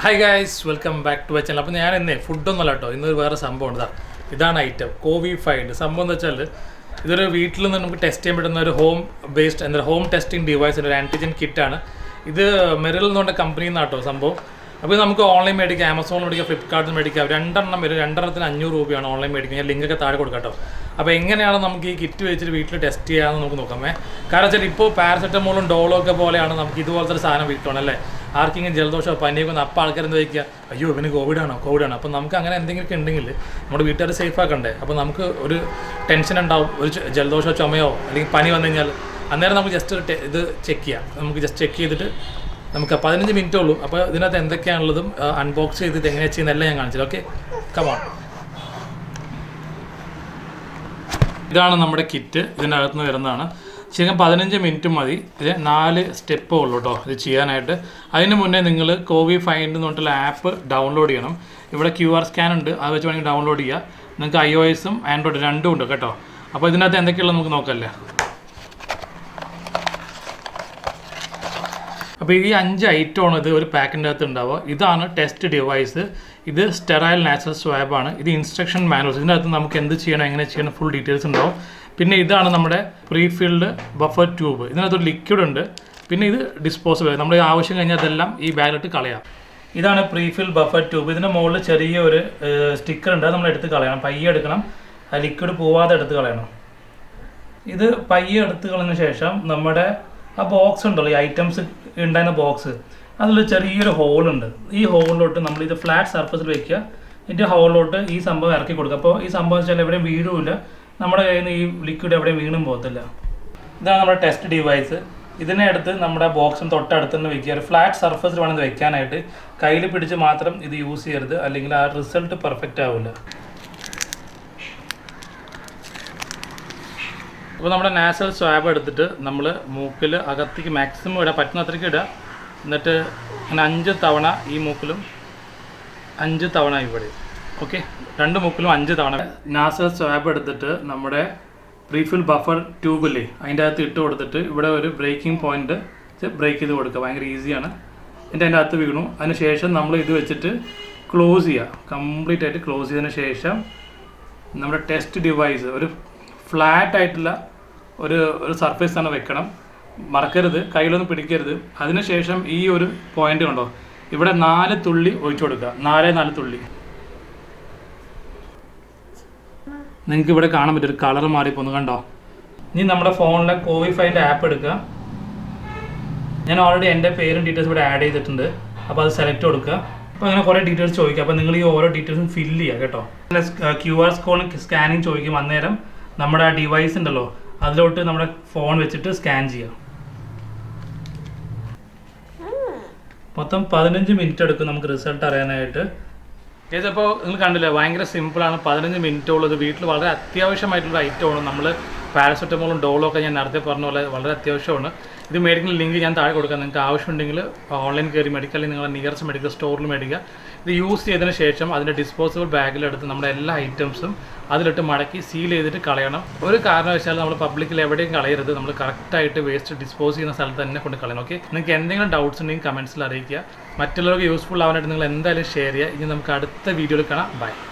Hi guys, welcome back to my channel. അപ്പോൾ ഞാൻ ഇന്ന് ഫുഡൊന്നുമല്ല കേട്ടോ, ഇന്നൊരു വേറെ സംഭവം ഉണ്ട്. ഇതാണ് ഐറ്റം കോവിഫൈൻഡ്. സംഭവം എന്ന് വെച്ചാൽ ഇതൊരു വീട്ടിൽ നിന്ന് നമുക്ക് ടെസ്റ്റ് ചെയ്യാൻ പറ്റുന്ന ഒരു ഹോം ടെസ്റ്റിംഗ് ഡിവൈസ്, ഒരു ആൻറ്റിജൻ കിറ്റാണ്. ഇത് മെറിൽ എന്ന് പറഞ്ഞ കമ്പനിയിൽ നിന്നാണ് കേട്ടോ സംഭവം. അപ്പോൾ നമുക്ക് ഓൺലൈൻ മേടിക്കാം, ആമസോണിൽ മേടിക്കാം, ഫ്ലിപ്കാർട്ടിൽ മേടിക്കാം. രണ്ടെണ്ണം വരും, രണ്ടെണ്ണത്തിന് 500 രൂപയാണ് ഓൺലൈൻ മേടിക്കുക. ഞാൻ ലിങ്കൊക്കെ താഴെ കൊടുക്കാം കേട്ടോ. അപ്പോൾ എങ്ങനെയാണ് നമുക്ക് ഈ കിറ്റ് വെച്ചിട്ട് വീട്ടിൽ ടെസ്റ്റ് ചെയ്യാമെന്ന് നമുക്ക് നോക്കാമേ. കാരണം വെച്ചാൽ ഇപ്പോൾ പാരസെറ്റമോളും ഡോളും ഒക്കെ പോലെയാണ് നമുക്ക് ഇതുപോലത്തെ ഒരു സാധനം വീട്ടിലാണ് അല്ലേ. ആർക്കെങ്കിലും ജലദോഷമോ പനിയൊക്കെ വന്ന് അപ്പോൾ ആൾക്കാരെന്ത് വയ്ക്കുക, അയ്യോ ഇവന് കോവിഡാണോ. അപ്പോൾ നമുക്ക് അങ്ങനെ എന്തെങ്കിലുമൊക്കെ ഉണ്ടെങ്കിൽ നമ്മുടെ വീട്ടുകാർ സേഫ് ആക്കണ്ടേ. അപ്പോൾ നമുക്ക് ഒരു ടെൻഷൻ ഉണ്ടാവും, ഒരു ജലദോഷമോ ചുമയോ അല്ലെങ്കിൽ പനി വന്നു കഴിഞ്ഞാൽ അന്നേരം നമുക്ക് ജസ്റ്റ് ഇത് ചെക്ക് ചെയ്യാം. നമുക്ക് ജസ്റ്റ് ചെക്ക് ചെയ്തിട്ട് നമുക്ക് 15 മിനിറ്റേ ഉള്ളൂ. അപ്പോൾ ഇതിനകത്ത് എന്തൊക്കെയാണുള്ളതും അൺബോക്സ് ചെയ്തിട്ട് എങ്ങനെയാണ് ചെയ്യുന്നതെല്ലാം ഞാൻ കാണിച്ചത്. Okay, come on. ഇതാണ് നമ്മുടെ കിറ്റ്, ഇതിൻ്റെ അകത്ത് നിന്ന് വരുന്നതാണ്. ശരിക്കും 15 മിനിറ്റ് മതി. ഇത് 4 സ്റ്റെപ്പേ ഉള്ളൂ കേട്ടോ ഇത് ചെയ്യാനായിട്ട്. അതിന് മുന്നേ നിങ്ങൾ കോവിഫൈൻഡ് എന്ന് പറഞ്ഞിട്ടുള്ള ആപ്പ് ഡൗൺലോഡ് ചെയ്യണം. ഇവിടെ QR സ്കാൻ ഉണ്ട്, അത് വെച്ച് വേണമെങ്കിൽ ഡൗൺലോഡ് ചെയ്യുക. നിങ്ങൾക്ക് iOS-ഉം ആൻഡ്രോയിഡ് രണ്ടും ഉണ്ട് കേട്ടോ. അപ്പോൾ ഇതിനകത്ത് എന്തൊക്കെയുള്ളത് നമുക്ക് നോക്കല്ലേ. അപ്പോൾ ഈ 5 ഐറ്റമാണ് ഇത് ഒരു പാക്കിൻ്റെ അകത്ത് ഉണ്ടാവുക. ഇതാണ് ടെസ്റ്റ് ഡിവൈസ്, ഇത് സ്റ്റെറൈൽ നാച്ചുറൽ സ്വാബാണ്, ഇത് ഇൻസ്ട്രക്ഷൻ മാനുവൽസ്. ഇതിനകത്ത് നമുക്ക് എന്ത് ചെയ്യണം, എങ്ങനെ ചെയ്യണം, ഫുൾ ഡീറ്റെയിൽസ് ഉണ്ടാവും. പിന്നെ ഇതാണ് നമ്മുടെ പ്രീഫിൽഡ് ബഫർ ട്യൂബ്, ഇതിനകത്തൊരു ലിക്വിഡ് ഉണ്ട്. പിന്നെ ഇത് ഡിസ്പോസിബിൾ, നമ്മുടെ ആവശ്യം കഴിഞ്ഞാൽ അതെല്ലാം ഈ ബാഗിലിട്ട് കളയാം. ഇതാണ് പ്രീഫിൽഡ് ബഫർ ട്യൂബ്. ഇതിൻ്റെ മുകളിൽ ചെറിയൊരു സ്റ്റിക്കർ ഉണ്ട്, അത് നമ്മൾ എടുത്ത് കളയണം. പയ്യെ എടുക്കണം, ആ ലിക്വിഡ് പോവാതെ എടുത്ത് കളയണം. ഇത് പയ്യെ എടുത്ത് കളഞ്ഞ ശേഷം നമ്മുടെ ആ ബോക്സ് ഉണ്ടല്ലോ, ഈ ഐറ്റംസ് ഉണ്ടായിരുന്ന ബോക്സ്, അതിൽ ചെറിയൊരു ഹോളുണ്ട്. ഈ ഹോളിലോട്ട് നമ്മളിത് ഫ്ലാറ്റ് സർഫസിൽ വെക്കുക. ഇതിൻ്റെ ഹോളിലോട്ട് ഈ സംഭവം ഇറക്കി കൊടുക്കുക. അപ്പോൾ ഈ സംഭവം വെച്ചാൽ എവിടെയും വീഴുമില്ല, നമ്മുടെ കയ്യിൽ നിന്ന് ഈ ലിക്വിഡ് എവിടെയും വീണും പോകത്തില്ല. ഇതാണ് നമ്മുടെ ടെസ്റ്റ് ഡിവൈസ്. ഇതിനെ എടുത്ത് നമ്മുടെ ബോക്സിന് തൊട്ടടുത്ത് തന്നെ വെക്കുക. ഒരു ഫ്ലാറ്റ് സർഫസിൽ വേണം ഇത് വെക്കാനായിട്ട്. കയ്യിൽ പിടിച്ച് മാത്രം ഇത് യൂസ് ചെയ്യരുത്, അല്ലെങ്കിൽ ആ റിസൾട്ട് പെർഫെക്റ്റ് ആവില്ല. അപ്പോൾ നമ്മുടെ നാസൽ സ്വാബ് എടുത്തിട്ട് നമ്മൾ മൂക്കിൽ അകത്തേക്ക് മാക്സിമം ഇടാൻ പറ്റുന്ന അത്രയ്ക്ക് ഇടുക. എന്നിട്ട് അങ്ങനെ 5 തവണ ഈ മൂക്കിലും 5 തവണ ഇവിടെ. ഓക്കെ, 2 മൂക്കിലും 5 തവണ. നാസൽ സ്വാബ് എടുത്തിട്ട് നമ്മുടെ പ്രീഫിൽ ബഫർ ട്യൂബില്ലേ അതിൻ്റെ അകത്ത് ഇട്ട് കൊടുത്തിട്ട് ഇവിടെ ഒരു ബ്രേക്കിംഗ് പോയിന്റ് ബ്രേക്ക് ചെയ്ത് കൊടുക്കുക. ഭയങ്കര ഈസിയാണ്. അതിൻ്റെ അകത്ത് വീണു. അതിന് ശേഷം നമ്മൾ ഇത് വെച്ചിട്ട് ക്ലോസ് ചെയ്യുക. കംപ്ലീറ്റ് ആയിട്ട് ക്ലോസ് ചെയ്തതിന് ശേഷം നമ്മുടെ ടെസ്റ്റ് ഡിവൈസ് ഒരു ഫ്ലാറ്റ് ആയിട്ടുള്ള ഒരു സർഫേസ് തന്നെ വെക്കണം. മറക്കരുത്, കയ്യിലൊന്നും പിടിക്കരുത്. അതിനുശേഷം ഈ ഒരു പോയിന്റ് കണ്ടോ, ഇവിടെ 4 തുള്ളി ഒഴിച്ചു കൊടുക്കുക. 4 തുള്ളി. നിങ്ങൾക്ക് ഇവിടെ കാണാൻ പറ്റും ഒരു കളർ മാറിപ്പോന്ന് കണ്ടോ. ഇനി നമ്മുടെ ഫോണിലെ കോവിഫൈൻഡ് ആപ്പ് എടുക്കുക. ഞാൻ ഓൾറെഡി എൻ്റെ പേരും ഡീറ്റെയിൽസ് ഇവിടെ ആഡ് ചെയ്തിട്ടുണ്ട്. അപ്പോൾ അത് സെലക്ട് കൊടുക്കുക. അപ്പോൾ അങ്ങനെ കുറേ ഡീറ്റെയിൽസ് ചോദിക്കുക. അപ്പോൾ നിങ്ങൾ ഈ ഓരോ ഡീറ്റെയിൽസും ഫില്ല് ചെയ്യുക കേട്ടോ. QR സ്കാനിങ് ചോദിക്കും. അന്നേരം നമ്മുടെ ആ ഡിവൈസ് ഉണ്ടല്ലോ അതിലോട്ട് നമ്മുടെ ഫോൺ വെച്ചിട്ട് സ്കാൻ ചെയ്യുക. മൊത്തം 15 മിനിറ്റ് എടുക്കും നമുക്ക് റിസൾട്ട് അറിയാനായിട്ട്. അപ്പോൾ നിങ്ങൾ കണ്ടില്ലേ, ഭയങ്കര സിമ്പിളാണ്. 15 മിനിറ്റോളം. വീട്ടിൽ വളരെ അത്യാവശ്യമായിട്ടുള്ള ഐറ്റമാണ്. നമ്മൾ പാരസെറ്റമോളും ഡോളും ഒക്കെ ഞാൻ നേരത്തെ പറഞ്ഞ പോലെ വളരെ അത്യാവശ്യമാണ്. ഇത് മേടിക്കുന്ന ലിങ്ക് ഞാൻ താഴെ കൊടുക്കാം. നിങ്ങൾക്ക് ആവശ്യമുണ്ടെങ്കിൽ ഓൺലൈൻ കയറി മേടിക്കുക, അല്ലെങ്കിൽ നിങ്ങളുടെ നിയറസ്റ്റ് മെഡിക്കൽ സ്റ്റോറിൽ മേടിക്കുക. ഇത് യൂസ് ചെയ്തതിന് ശേഷം അതിൻ്റെ ഡിസ്പോസിബിൾ ബാഗിലെടുത്ത് നമ്മുടെ എല്ലാ ഐറ്റംസും അതിലിട്ട് മടക്കി സീൽ ചെയ്തിട്ട് കളയണം. ഒരു കാരണവശാലും നമ്മൾ പബ്ലിക്കിൽ എവിടെയും കളയരുത്. നമ്മൾ കറക്റ്റായിട്ട് വേസ്റ്റ് ഡിസ്പോസ് ചെയ്യുന്ന സ്ഥലത്ത് തന്നെ കൊണ്ട് കളയണം. ഓക്കെ, നിങ്ങൾക്ക് എന്തെങ്കിലും ഡൗട്ട്സ് ഉണ്ടെങ്കിൽ കമൻസിൽ അറിയിക്കുക. മറ്റുള്ളവർക്ക് യൂസ്ഫുൾ ആവാനായിട്ട് നിങ്ങൾ എന്തായാലും ഷെയർ ചെയ്യുക. ഇനി നമുക്ക് അടുത്ത വീഡിയോയിൽ കാണാം. ബൈ.